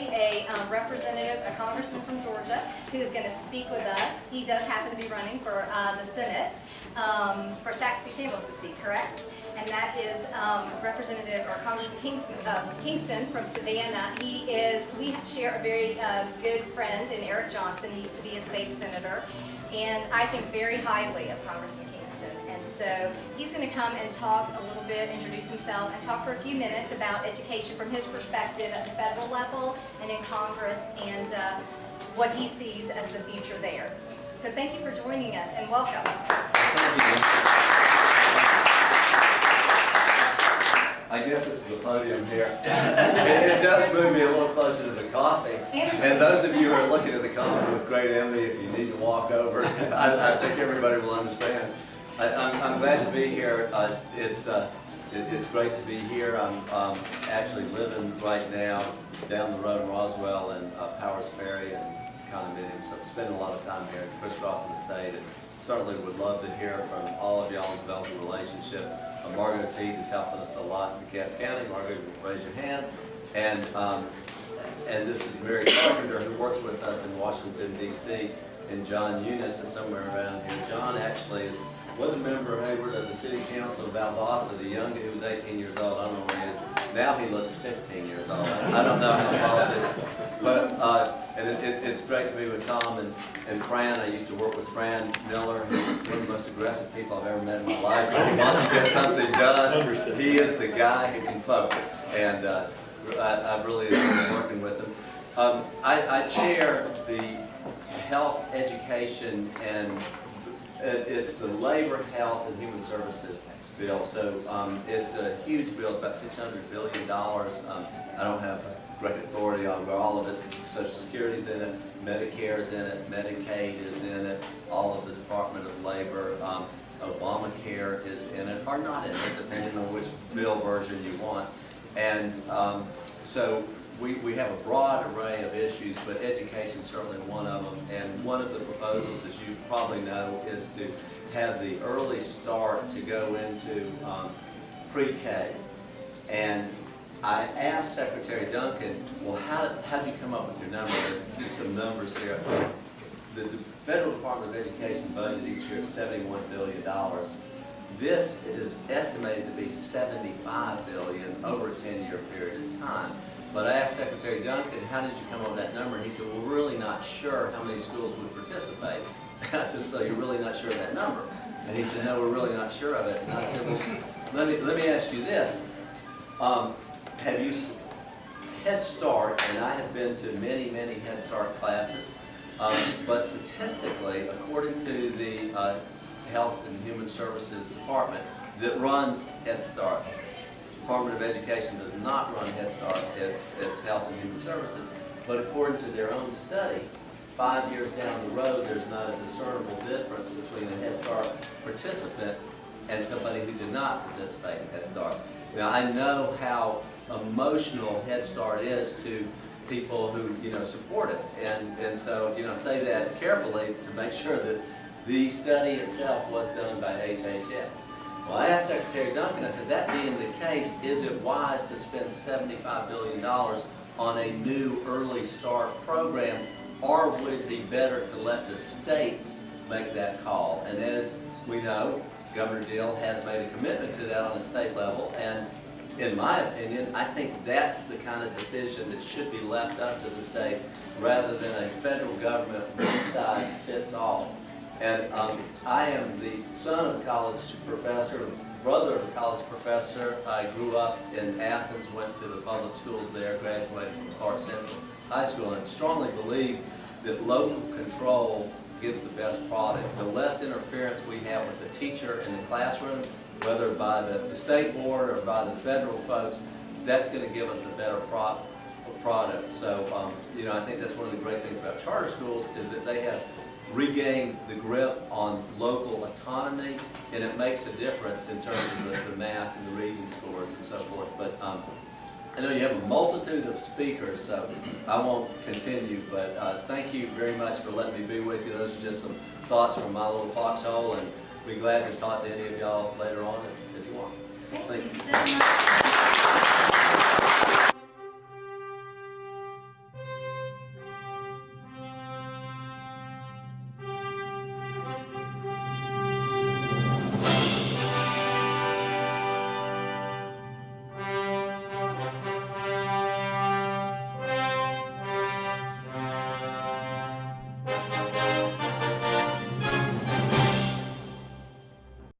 actually a representative, a congressman from Georgia, who is going to speak with us. He does happen to be running for the Senate for Saxby-Chambliss' seat, correct? And that is Representative or Congressman Kingston from Savannah. We share a very good friend in Eric Johnson. He used to be a state senator, and I think very highly of Congressman Kingston. And so he's going to come and talk a little bit, introduce himself, and talk for a few minutes about education from his perspective at the federal level and in Congress, and what he sees as the future there. So thank you for joining us, and welcome. I guess this is the podium here. It does move me a little closer to the coffee. And those of you who are looking at the coffee with great envy, if you need to walk over, I think everybody will understand. I'm glad to be here. It's great to be here. I'm actually living right now down the road in Roswell and Powers Ferry and condominium, so I'm spending a lot of time here crisscrossing the state, and certainly would love to hear from all of y'all and develop a relationship. Margot Teed is helping us a lot in DeKalb County. Margot, raise your hand. And this is Mary Carpenter, who works with us in Washington, D.C., and John Eunice is somewhere around here. John actually was a member, Hayward, of the City Council of Valdosta, the young, he was 18 years old. I don't know where he is. Now he looks 15 years old. I don't know how politics, but and it's great to be with Tom and Fran. I used to work with Fran Miller, who's one of the most aggressive people I've ever met in my life. When he wants to get something done, he is the guy who can focus, and I really enjoyed working with him. I chair the health, education, and it's the Labor, Health, and Human Services bill. So it's a huge bill. It's about $600 billion. I don't have great authority on where all of it's. Social Security's in it, Medicare's in it, Medicaid is in it, all of the Department of Labor, Obamacare is in it, or not in it, depending on which bill version you want. And so we have a broad array of issues, but education is certainly one of them. And one of the proposals, as you probably know, is to have the early start to go into pre-K. And I asked Secretary Duncan, well, how did you come up with your number? Just some numbers here. The Federal Department of Education budget each year is $71 billion. This is estimated to be $75 billion over a 10-year period of time. But I asked Secretary Duncan, how did you come up with that number? And he said, well, we're really not sure how many schools would participate. And I said, so you're really not sure of that number? And he said, no, we're really not sure of it. And I said, well, let me ask you this. Have you, Head Start, and I have been to many, many Head Start classes, but statistically, according to the Health and Human Services Department that runs Head Start, Department of Education does not run Head Start, it's Health and Human Services. But according to their own study, 5 years down the road, there's not a discernible difference between a Head Start participant and somebody who did not participate in Head Start. Now, I know how emotional Head Start is to people who, support it. And so, say that carefully to make sure that the study itself was done by HHS. Well, I asked Secretary Duncan, I said, that being the case, is it wise to spend $75 billion on a new early start program, or would it be better to let the states make that call? And as we know, Governor Deal has made a commitment to that on the state level, and in my opinion, I think that's the kind of decision that should be left up to the state rather than a federal government one-size-fits-all. And I am the son of a college professor, brother of a college professor. I grew up in Athens, went to the public schools there, graduated from Clark Central High School, and strongly believe that local control gives the best product. The less interference we have with the teacher in the classroom, whether by the state board or by the federal folks, that's going to give us a better product. So, I think that's one of the great things about charter schools is that they have regained the grip on local autonomy, and it makes a difference in terms of the math and the reading scores and so forth. But I know you have a multitude of speakers, so I won't continue, but thank you very much for letting me be with you. Those are just some thoughts from my little foxhole, and be glad to talk to any of y'all later on if you want. Thank you so much.